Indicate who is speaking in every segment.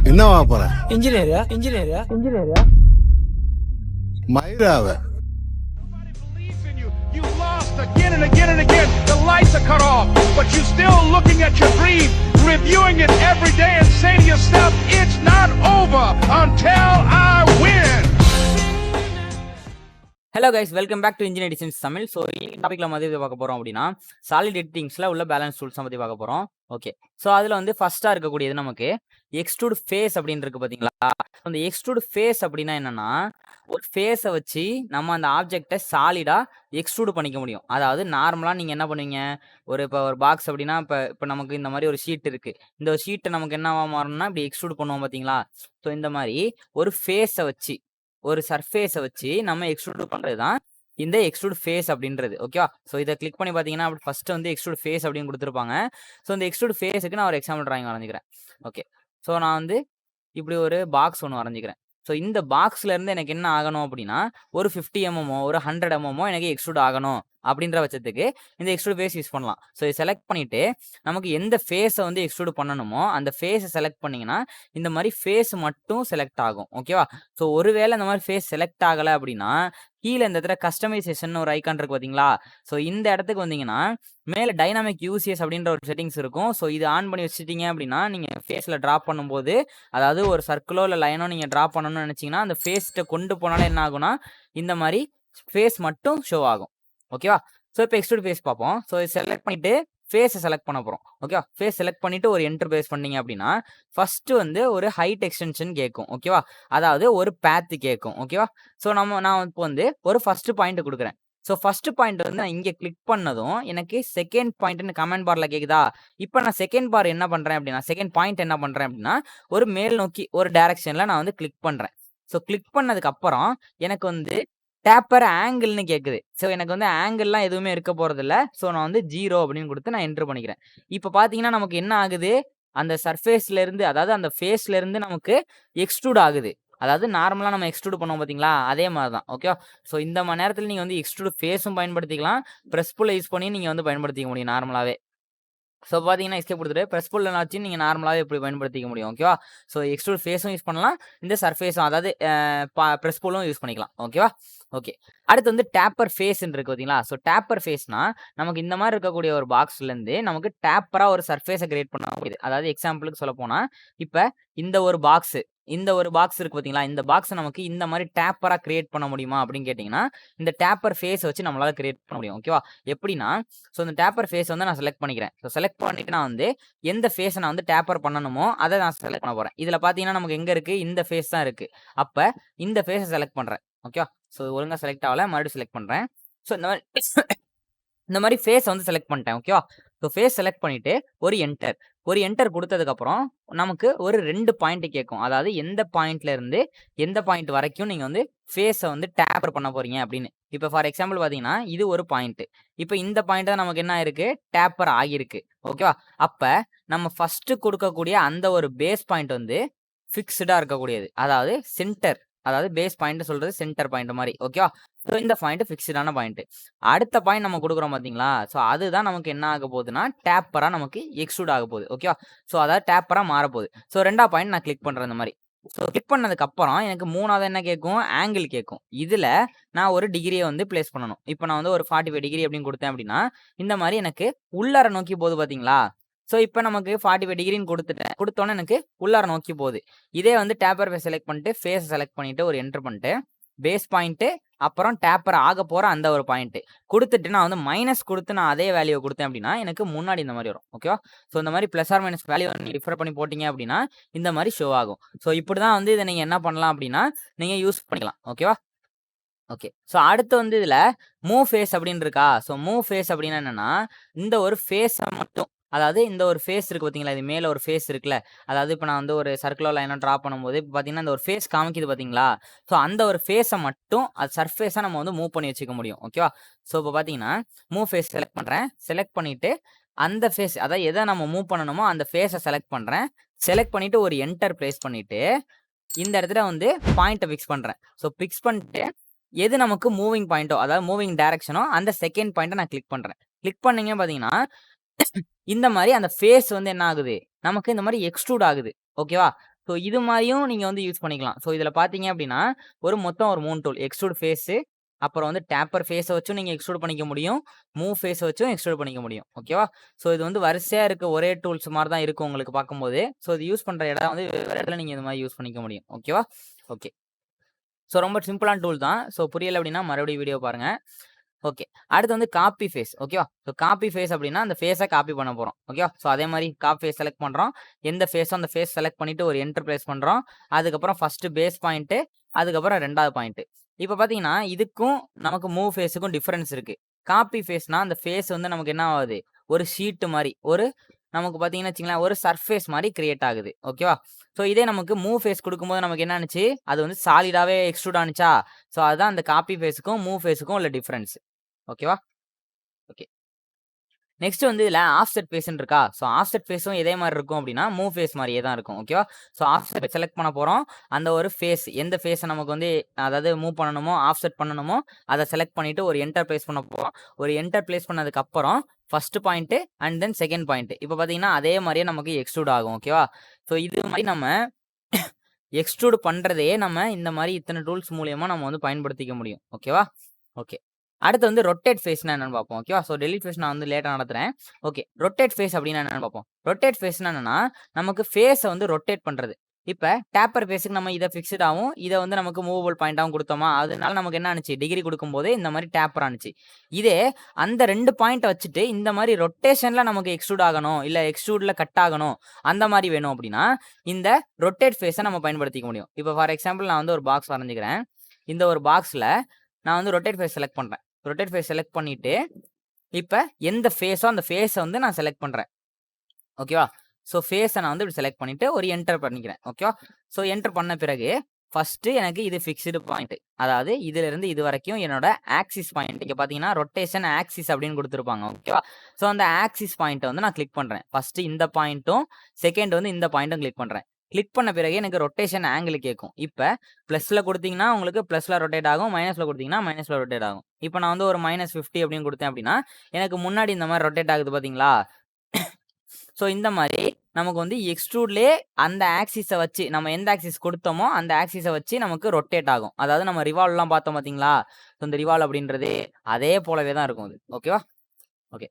Speaker 1: என்னவா போற?
Speaker 2: இன்ஜினியரா
Speaker 1: மயிராவ.
Speaker 3: You lost again and again and again. The lights are cut off, but you're still looking at your dream, reviewing it every day and saying to yourself, it's not over until I win.
Speaker 2: Hello guys, welcome back to engineer designs Tamil. So இந்த டாப்பிக்கில் மதியம் பார்க்க போகிறோம் அப்படின்னா solid எடிட்டிங்ஸில் உள்ள balance tools பற்றி பார்க்க போகிறோம். ஓகே, ஸோ அதில் வந்து ஃபஸ்ட்டாக இருக்கக்கூடியது நமக்கு எக்ஸ்ட்ரூட் ஃபேஸ் அப்படின்னு இருக்குது பார்த்தீங்களா. அந்த எக்ஸ்ட்ரூட் ஃபேஸ் அப்படின்னா என்னென்னா, ஒரு ஃபேஸை வச்சு நம்ம அந்த ஆப்ஜெக்டை சாலிடாக எக்ஸ்ட்ரூட் பண்ணிக்க முடியும். அதாவது நார்மலாக நீங்கள் என்ன பண்ணுவீங்க, இப்போ ஒரு பாக்ஸ் அப்படின்னா இப்போ நமக்கு இந்த மாதிரி ஒரு ஷீட் இருக்குது. இந்த ஷீட்டை நமக்கு என்னவா மாறணும்னா இப்படி எக்ஸ்ட்ரூட் பண்ணுவோம் பார்த்தீங்களா. ஸோ இந்த மாதிரி ஒரு ஃபேஸை வச்சு, ஒரு சர்ஃபேஸை வச்சு நம்ம எக்ஸ்ட்ரூட் பண்ணுறது தான் இந்த எக்ஸ்ட்ரூட் ஃபேஸ் அப்படின்றது. ஓகேவா. ஸோ இதை கிளிக் பண்ணி பார்த்தீங்கன்னா அப்படி ஃபஸ்ட்டு வந்து எக்ஸ்ட்ரூட் ஃபேஸ் அப்படின்னு கொடுத்துருப்பாங்க. ஸோ இந்த எக்ஸ்ட்ரூட் ஃபேஸுக்கு நான் ஒரு எக்ஸாம்பிள் ட்ராயிங் வரைஞ்சிக்கிறேன். ஓகே, ஸோ நான் வந்து இப்படி ஒரு பாக்ஸ் ஒன்று வரைஞ்சிக்கிறேன். ஸோ இந்த பாக்ஸ்லேருந்து எனக்கு என்ன ஆகணும் அப்படின்னா, ஒரு 50 mm ஒரு 100 mm எனக்கு எக்ஸ்ட்ரூட் ஆகணும் அப்படின்ற பட்சத்துக்கு இந்த எக்ஸ்ட்ரூட் ஃபேஸ் யூஸ் பண்ணலாம். ஸோ இதை செலக்ட் பண்ணிவிட்டு நமக்கு எந்த ஃபேஸை வந்து எக்ஸ்ட்ரூட் பண்ணணுமோ அந்த ஃபேஸை செலக்ட் பண்ணிங்கன்னா இந்த மாதிரி ஃபேஸ் மட்டும் செலக்ட் ஆகும். ஓகேவா. ஸோ ஒருவேளை இந்த மாதிரி ஃபேஸ் செலக்ட் ஆகலை அப்படின்னா கீழே இந்த இடத்துல கஸ்டமைசேஷன் ஒரு ஐக்கான் இருக்கு பார்த்தீங்களா. ஸோ இந்த இடத்துக்கு வந்தீங்கன்னா மேலே டைனாமிக் யூசிஎஸ் அப்படின்ற ஒரு செட்டிங்ஸ் இருக்கும். ஸோ இது ஆன் பண்ணி வச்சுட்டீங்க அப்படின்னா நீங்கள் ஃபேஸில் ட்ராப் பண்ணும்போது, அதாவது ஒரு சர்க்கிளோ இல்லை லைனோ நீங்கள் ட்ராப் பண்ணணும்னு நினச்சிங்கன்னா அந்த ஃபேஸ்ட்டை கொண்டு போனாலும் என்ன ஆகும்னா இந்த மாதிரி ஃபேஸ் மட்டும் ஷோ ஆகும். ஓகேவா. ஸோ இப்போ எக்ஸ்ட்ரூட் ஃபேஸ் பார்ப்போம். ஸோ செலக்ட் பண்ணிவிட்டு ஃபேஸை செலக்ட் பண்ண போகிறோம். ஓகேவா. ஃபேஸ் செலக்ட் பண்ணிவிட்டு ஒரு என்டர் பேஸ் பண்ணீங்க அப்படின்னா ஃபஸ்ட்டு வந்து ஒரு ஹைட் எக்ஸ்டென்ஷன் கேட்கும். ஓகேவா. அதாவது ஒரு பேத்து கேட்கும். ஓகேவா. ஸோ நான் இப்போ வந்து ஒரு ஃபஸ்ட்டு பாயிண்ட் கொடுக்குறேன். ஸோ ஃபஸ்ட்டு பாயிண்ட் வந்து நான் இங்கே கிளிக் பண்ணதும் எனக்கு செகண்ட் பாயிண்ட்னு கமெண்ட் பாரில் கேட்குதா. இப்போ நான் செகண்ட் பார் என்ன பண்ணுறேன் அப்படின்னா, செகண்ட் பாயிண்ட் என்ன பண்ணுறேன் அப்படின்னா, ஒரு மேல் நோக்கி ஒரு டைரக்ஷனில் நான் வந்து கிளிக் பண்ணுறேன். ஸோ கிளிக் பண்ணதுக்கப்புறம் எனக்கு வந்து டேப்பர் ஆங்கிள்னு கேட்குது. ஸோ எனக்கு வந்து ஆங்கிள்லாம் எதுவுமே இருக்க போகிறதில்ல. ஸோ நான் வந்து 0 அப்படின்னு கொடுத்து நான் என்ட்ரு பண்ணிக்கிறேன். இப்போ பார்த்தீங்கன்னா நமக்கு என்ன ஆகுது, அந்த சர்ஃபேஸ்லேருந்து, அதாவது அந்த ஃபேஸ்லேருந்து நமக்கு எக்ஸ்ட்ரூட் ஆகுது. அதாவது நார்மலாக நம்ம எக்ஸ்ட்ரூட் பண்ணுவோம் பார்த்தீங்களா, அதே மாதிரி தான். ஓகேவா. ஸோ இந்த மணி நேரத்தில் நீங்கள் வந்து எக்ஸ்ட்ரூட் ஃபேஸும் பயன்படுத்திக்கலாம், ப்ரெஸ் புல்லை யூஸ் பண்ணி நீங்கள் வந்து பயன்படுத்திக்க முடியும் நார்மலாகவே. ஸோ பார்த்தீங்கன்னா எஸ்கேப் கொடுத்துட்டு ப்ரெஸ் புல்ல வச்சு நீங்கள் நார்மலாகவே இப்படி பயன்படுத்திக்க முடியும். ஓகேவா. ஸோ எக்ஸ்ட்ரூட் ஃபேஸும் யூஸ் பண்ணலாம், இந்த சர்ஃபேஸும், அதாவது ப்ரெஸ் புல்லும் யூஸ் பண்ணிக்கலாம். ஓகேவா. ஓகே, அடுத்து வந்து டேப்பர் ஃபேஸ்ன்னு இருக்குது பார்த்தீங்களா. ஸோ டேப்பர் ஃபேஸ்னா நமக்கு இந்த மாதிரி இருக்கக்கூடிய ஒரு பாக்ஸ்லேருந்து நமக்கு டேப்பராக ஒரு சர்ஃபேஸை கிரியேட் பண்ண முடியுது. அதாவது எக்ஸாம்பிளுக்கு சொல்ல போனால், இப்போ இந்த ஒரு பாக்ஸ் இருக்கு பார்த்தீங்களா, இந்த பாக்ஸை நமக்கு இந்த மாதிரி டேப்பராக கிரியேட் பண்ண முடியுமா அப்படின்னு கேட்டிங்கன்னா இந்த டேப்பர் ஃபேஸை வச்சு நம்மளால் கிரியேட் பண்ண முடியும். ஓகேவா. எப்படின்னா, ஸோ இந்த டேப்பர் ஃபேஸ் வந்து நான் செலக்ட் பண்ணிக்கிறேன். ஸோ செலக்ட் பண்ணிட்டு நான் வந்து எந்த ஃபேஸை நான் வந்து டேப்பர் பண்ணணுமோ அதை நான் செலக்ட் பண்ண போகிறேன். இதில் பார்த்தீங்கன்னா நமக்கு எங்கே இருக்குது, இந்த ஃபேஸ் தான் இருக்குது. அப்போ இந்த ஃபேஸை செலக்ட் பண்ணுறேன். ஓகேவா. ஸோ ஒழுங்காக செலக்ட் ஆகலை, மறுபடியும் செலக்ட் பண்ணுறேன். ஸோ இந்த மாதிரி ஃபேஸ் வந்து செலக்ட் பண்ணிட்டேன். ஓகேவா. ஸோ ஃபேஸ் செலக்ட் பண்ணிவிட்டு ஒரு என்டர் கொடுத்ததுக்கப்புறம் நமக்கு ஒரு 2 பாயிண்ட் கேட்கும். அதாவது எந்த பாயிண்ட்லேருந்து எந்த பாயிண்ட் வரைக்கும் நீங்கள் வந்து ஃபேஸை வந்து டேப்பர் பண்ண போகிறீங்க அப்படின்னு. இப்போ ஃபார் எக்ஸாம்பிள் பார்த்தீங்கன்னா இது ஒரு பாயிண்ட்டு. இப்போ இந்த பாயிண்ட் தான் நமக்கு என்ன ஆயிருக்கு, டேப்பர் ஆகியிருக்கு. ஓகேவா. அப்போ நம்ம ஃபஸ்ட்டு கொடுக்கக்கூடிய அந்த ஒரு பேஸ் பாயிண்ட் வந்து ஃபிக்ஸ்டாக இருக்கக்கூடியது. அதாவது சென்டர், அதாவது பேஸ் பாயிண்ட் சொல்கிறது சென்டர் பாயிண்ட் மாதிரி. ஓகேவா. ஸோ இந்த பாயிண்ட் ஃபிக்ஸ்டான பாயிண்ட். அடுத்த பாயிண்ட் நம்ம கொடுக்குறோம் பார்த்தீங்களா. ஸோ அதுதான் நமக்கு என்ன ஆக போகுதுன்னா டேப்பராக நமக்கு எக்ஸ்ட்ரூட் ஆக போகுது. ஓகேவா. ஸோ அதாவது டேப்பராக மாறப்போகுது. ஸோ 2ஆவது பாயிண்ட் நான் கிளிக் பண்ணுறேன் இந்த மாதிரி. ஸோ கிளிக் பண்ணதுக்கப்புறம் எனக்கு 3ஆவது என்ன கேட்கும், ஆங்கிள் கேட்கும். இதில் நான் ஒரு டிகிரியை வந்து பிளேஸ் பண்ணணும். இப்போ நான் வந்து ஒரு 45 டிகிரி அப்படின்னு கொடுத்தேன் அப்படின்னா இந்த மாதிரி எனக்கு உள்ளார நோக்கி போகுது பார்த்தீங்களா. ஸோ இப்போ நமக்கு 45 டிகிரின்னு கொடுத்தோன்னே எனக்கு உள்ளார நோக்கி போகுது. இதே வந்து டேப்பர் ஃபேஸ் செலக்ட் பண்ணிட்டு ஃபேஸை செலக்ட் பண்ணிவிட்டு ஒரு என்ட்ரு பண்ணிட்டு பேஸ் பாயிண்ட்டு அப்புறம் டேப்பர் ஆக போகிற அந்த ஒரு பாயிண்ட்டு கொடுத்துட்டு நான் வந்து மைனஸ் கொடுத்து நான் அதே வேல்யூ கொடுத்தேன் அப்படின்னா எனக்கு முன்னாடி இந்த மாதிரி வரும். ஓகேவா. ஸோ இந்த மாதிரி ப்ளஸ் ஆர் மைனஸ் வேல்யூ நீங்கள் டிஃபர் பண்ணி போட்டிங்க அப்படின்னா இந்த மாதிரி ஷோ ஆகும். ஸோ இப்படி தான் வந்து இதை நீங்கள் என்ன பண்ணலாம் அப்படின்னா நீங்கள் யூஸ் பண்ணிக்கலாம். ஓகேவா. ஓகே, ஸோ அடுத்து வந்து இதில் மூவ் ஃபேஸ் அப்படின்னு இருக்கா. ஸோ மூவ் ஃபேஸ் அப்படின்னா என்னென்னா, இந்த ஒரு ஃபேஸை மட்டும், அதாவது இந்த ஒரு ஃபேஸ் இருக்குது பார்த்தீங்களா, இது மேலே ஒரு ஃபேஸ் இருக்குல்ல, அதாவது இப்போ நான் வந்து ஒரு சர்க்குலர் லைனாக ட்ரா பண்ணும்போது இப்போ பார்த்தீங்கன்னா இந்த ஒரு ஃபேஸ் காமிக்குது பார்த்தீங்களா. ஸோ அந்த ஒரு ஃபேஸை மட்டும் அது சர்ஃபேஸாக நம்ம வந்து மூவ் பண்ணி வச்சுக்க முடியும். ஓகேவா. ஸோ இப்போ பார்த்தீங்கன்னா மூவ் ஃபேஸ் செலக்ட் பண்ணுறேன். செலக்ட் பண்ணிவிட்டு அந்த ஃபேஸ், அதாவது எதை நம்ம மூவ் பண்ணணுமோ அந்த ஃபேஸை செலக்ட் பண்ணுறேன். செலக்ட் பண்ணிவிட்டு ஒரு என்டர் ப்ளேஸ் பண்ணிவிட்டு இந்த இடத்துல வந்து பாயிண்ட்டை ஃபிக்ஸ் பண்ணுறேன். ஸோ ஃபிக்ஸ் பண்ணிட்டு எது நமக்கு மூவிங் பாயிண்ட்டோ, அதாவது மூவிங் டைரக்ஷனோ அந்த செகண்ட் பாயிண்ட்டை நான் கிளிக் பண்ணுறேன். கிளிக் பண்ணீங்க பார்த்தீங்கன்னா இந்த மாதிரி அந்த ஃபேஸ் வந்து என்ன ஆகுது, நமக்கு இந்த மாதிரி எக்ஸ்ட்ரூட் ஆகுது. ஓகேவா. ஸோ இது மாதிரியும் நீங்க வந்து யூஸ் பண்ணிக்கலாம். ஸோ இதுல பார்த்தீங்க அப்படின்னா, மொத்தம் ஒரு 3 டூல். எக்ஸ்ட்ரூட் ஃபேஸு, அப்புறம் வந்து டேப்பர் ஃபேஸ வச்சும் நீங்க எக்ஸ்ட்ரூட் பண்ணிக்க முடியும். மூவ் ஃபேஸ வச்சும் எக்ஸ்ட்ரூட் பண்ணிக்க முடியும். ஓகேவா? ஸோ இது வந்து வரிசையா இருக்க ஒரே டூல்ஸ் மாரி தான் இருக்கும் உங்களுக்கு பார்க்கும்போது. ஸோ இது யூஸ் பண்ற இடம் வந்து வேற இடத்துல நீங்க இது மாரி யூஸ் பண்ணிக்க முடியும். ஓகேவா? ஓகே. ஸோ ரொம்ப சிம்பிளான டூல் தான். ஸோ புரியல அப்படின்னா மறுபடியும் வீடியோ பாருங்க. ஓகே. அடுத்து வந்து காப்பி ஃபேஸ். ஓகேவா? ஸோ காப்பி ஃபேஸ் அப்படின்னா அந்த ஃபேஸ காப்பி பண்ண போறோம். ஓகேவா? ஸோ அதே மாரி காப்பி ஃபேஸ் செலக்ட் பண்றோம். எந்த ஃபேஸோ அந்த ஃபேஸ் செலக்ட் பண்ணிட்டு ஒரு என்டர் பிரஸ் பண்றோம். அதுக்கப்புறம் ஃபர்ஸ்ட் பேஸ் பாயிண்ட், அதுக்கப்புறம் 2வது பாயிண்ட். இப்ப பார்த்தீங்கன்னா, இதுக்கும் நமக்கு மூவ் ஃபேஸுக்கும் டிஃபரன்ஸ் இருக்கு. காப்பி ஃபேஸ்னா அந்த ஃபேஸ் வந்து நமக்கு என்ன ஆகுது? ஒரு ஷீட் மாரி, நமக்கு பார்த்தீங்கன்னு வச்சுக்கங்களேன், ஒரு சர்ஃபேஸ் மாரி கிரியேட் ஆகுது. ஓகேவா? ஸோ இதே நமக்கு மூவ் ஃபேஸ் குடுக்கும்போது நமக்கு என்ன ஆனுச்சு? அது வந்து சாலிடாவே எக்ஸ்ட்ரூட் ஆனுச்சா? ஸோ அதுதான் அந்த காப்பி ஃபேஸுக்கும், மூவ் ஃபேஸுக்கும் உள்ள டிஃபரன்ஸ். ஓகேவா? ஓகே. நெக்ஸ்ட் வந்து இதுல ஆஃப்செட் ஃபேஸ்ன்னு இருக்கா? ஸோ ஆஃப்செட் ஃபேஸும் எதே மாரி இருக்கும் அப்டின்னா, மூவ் ஃபேஸ் மாரியே தான் இருக்கும். ஓகேவா? ஸோ ஆஃப்செட் செலக்ட் பண்ண போறோம். அந்த ஒரு ஃபேஸ் எந்த ஃபேஸ நமக்கு வந்து அதாவது மூவ் பண்ணணுமோ, ஆஃப்செட் பண்ணணுமோ, அத செலக்ட் பண்ணிட்டு ஒரு என்டர் பிளேஸ் பண்ண போறோம். ஒரு என்டர் பிளேஸ் பண்ணதுக்கு அப்புறம் first point and then second point. இப்ப பார்த்தீங்கன்னா, அதே மாரியே நமக்கு எக்ஸ்ட்ரூட் ஆகும். ஓகேவா? ஸோ இது மாரி நம்ம எக்ஸ்ட்ரூட் பண்றதையே நம்ம இந்த மாரி இத்தன டூல்ஸ் மூலியமா நம்ம வந்து பயன்படுத்திக்க முடியும். ஓகேவா? ஓகே. அடுத்து வந்து ரொட்டேட் ஃபேஸ்னா என்னன்னு பார்ப்போம். ஓகேவா? ஸோ டெலீட் ஃபேஸ் நான் வந்து லேட்டா நடத்துறேன். ஓகே. ரொட்டேட் ஃபேஸ் அப்டின்னா என்னன்னு பார்ப்போம். ரொட்டேட் ஃபேஸ்னா என்னன்னா, நமக்கு ஃபேஸ வந்து ரொட்டேட் பண்றது. இப்ப டேப்பர் ஃபேஸ்க்கு நம்ம இத ஃபிக்ஸ்டாவும், இத வந்து நமக்கு மூவபிள் பாயிண்டாவும் குடுத்தோமா, அதனால நமக்கு என்ன ஆனுச்சு? டிகிரி குடுக்கும்போது இந்த மாரி டேப்பர் ஆனுச்சு. இதே அந்த 2 பாயிண்ட்ட வச்சுட்டு இந்த மாரி ரொட்டேஷன்ல நமக்கு எக்ஸ்ட்ரூட் ஆகணும், இல்ல எக்ஸ்ட்ரூட்ல கட் ஆகணும், அந்த மாரி வேணும் அப்டின்னா, இந்த ரொட்டேட் ஃபேஸ நம்ம பயன்படுத்திக்க முடியும். இப்ப ஃபார் எக்ஸாம்பிள் நான் வந்து ஒரு பாக்ஸ் வரைஞ்சுக்கிறேன். இந்த ஒரு பாக்ஸ்ல நான் வந்து ரொட்டேட் ஃபேஸ் செலக்ட் பண்றேன். ரொட்டேட் ஃபேஸ் செலக்ட் பண்ணிட்டு, இப்ப எந்த ஃபேஸோ அந்த ஃபேஸ வந்து நான் செலக்ட் பண்றேன். ஓகேவா? ஸோ ஃபேஸ நான் வந்து இப்படி செலக்ட் பண்ணிட்டு ஒரு என்டர் பண்ணிக்கிறேன். ஓகேவா? ஸோ என்டர் பண்ண பிறகு ஃபர்ஸ்ட் எனக்கு இது ஃபிக்ஸ்டு பாயிண்ட். அதாவது இதிலிருந்து இது வரைக்கும் என்னோட ஆக்சிஸ் பாயிண்ட். இங்க பார்த்தீங்கன்னா, ரொட்டேஷன் ஆக்சிஸ் அப்படின்னு குடுத்திருப்பாங்க. ஓகேவா? ஸோ அந்த ஆக்சிஸ் பாயிண்ட்ட வந்து நான் கிளிக் பண்றேன். ஃபர்ஸ்ட் இந்த பாயிண்ட்டும், செகண்ட் வந்து இந்த பாயிண்ட்டும் கிளிக் பண்றேன். கிளிக் பண்ண பிறகு எனக்கு ரொட்டேஷன் ஆங்கிள் கேட்கும். இப்ப பிளஸ்ல குடுத்தீங்கன்னா, உங்களுக்கு பிளஸ்ல ரொட்டேட் ஆகும். மைனஸ்ல குடுத்தீங்கன்னா, மைனஸ்ல ரொட்டேட் ஆகும். இப்ப நான் வந்து ஒரு -50 அப்படின்னு குடுத்தேன் அப்படின்னா, எனக்கு முன்னாடி இந்த மாரி ரொட்டேட் ஆகுது பார்த்தீங்களா? ஸோ இந்த மாரி நமக்கு வந்து எக்ஸ்ட்ரூட்லயே அந்த ஆக்சிஸ வச்சு நம்ம எந்த ஆக்சிஸ் குடுத்தோமோ, அந்த ஆக்சிஸ வச்சு நமக்கு ரொட்டேட் ஆகும். அதாவது நம்ம ரிவால்வ்லாம் பார்த்தோம் பார்த்தீங்களா? ஸோ இந்த ரிவால்வ் அப்படின்றது அதே போலவே தான் இருக்கும் அது. ஓகேவா? ஓகே.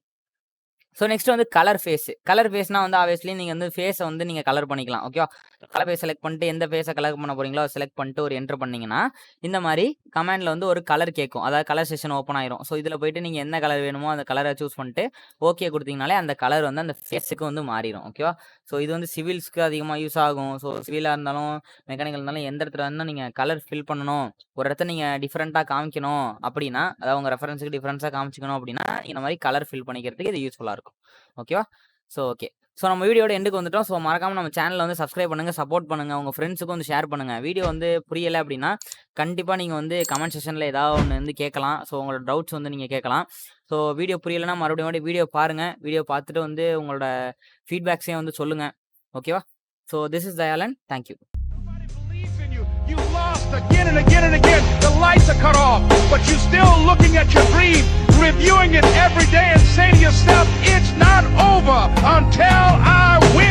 Speaker 2: ஸோ நெக்ஸ்ட் வந்து கலர் ஃபேஸ். கலர் ஃபேஸ்னா வந்து ஆப்வியஸ்லி நீங்க வந்து ஃபேஸ வந்து நீங்க கலர் பண்ணிக்கலாம். ஓகேவா? கலர் ஃபேஸ் செலக்ட் பண்ணிட்டு எந்த ஃபேஸ கலர் பண்ண போறீங்களோ, அத செலக்ட் பண்ணிட்டு ஒரு என்டர் பண்ணீங்கன்னா, இந்த மாரி கமாண்ட்ல வந்து ஒரு கலர் கேட்கும். அதாவது கலர் செக்ஷன் ஓப்பன் ஆயிரும். ஸோ இதுல போயிட்டு நீங்க என்ன கலர் வேணுமோ அந்த கலர சூஸ் பண்ணிட்டு ஓகே குடுத்தீங்கனாலே அந்த கலர் வந்து அந்த ஃபேஸுக்கு வந்து மாறிரும். ஓகேவா? ஸோ இது வந்து சிவில்ஸ்க்கு அதிகமா யூஸ் ஆகும். ஸோ சிவிலா இருந்தாலும், மெக்கானிக்கல் இருந்தாலும் எந்த இடத்துல இருந்தாலும் நீங்க கலர் ஃபில் பண்ணணும். ஒரு இடத்த நீங்க டிஃபரெண்ட்டா காமிக்கணும் அப்படின்னா, அதாவது உங்க ரெஃபரன்ஸ்க்கு டிஃபரன்ஸா காமிச்சுக்கணும் அப்படின்னா, இந்த மாரி கலர் ஃபில் பண்ணிக்கிறதுக்கு இது யூஸ்ஃபுல்லா இருக்கும். ஓகேவா? So okay. ஸோ நம்ம வீடியோட எண்டுக்கு வந்துட்டோம். ஸோ மறக்காம நம்ம சேனல வந்து சப்ஸ்கிரைப் பண்ணுங்க, சப்போர்ட் பண்ணுங்க. உங்க ஃப்ரெண்ட்ஸுக்கும் வந்து ஷேர் பண்ணுங்க. வீடியோ வந்து புரியல அப்படின்னா, கண்டிப்பா நீங்க வந்து கமெண்ட் செக்ஷன்ல ஏதாவது ஒண்ணு வந்து கேட்கலாம். ஸோ உங்களோட டவுட்ஸ் வந்து நீங்க கேட்கலாம். ஸோ வீடியோ புரியலன்னா மறுபடியும் வீடியோ பாருங்க. வீடியோ பார்த்துட்டு வந்து உங்களோட ஃபீட்பேக்ஸையும் வந்து சொல்லுங்க. ஓகேவா? So this is Dayalan. Thank you.
Speaker 3: Nobody believes in you. You lost again and again and again. The lights are cut off, but you're still looking at your dream, reviewing it every day and say to yourself, it's not over until I win.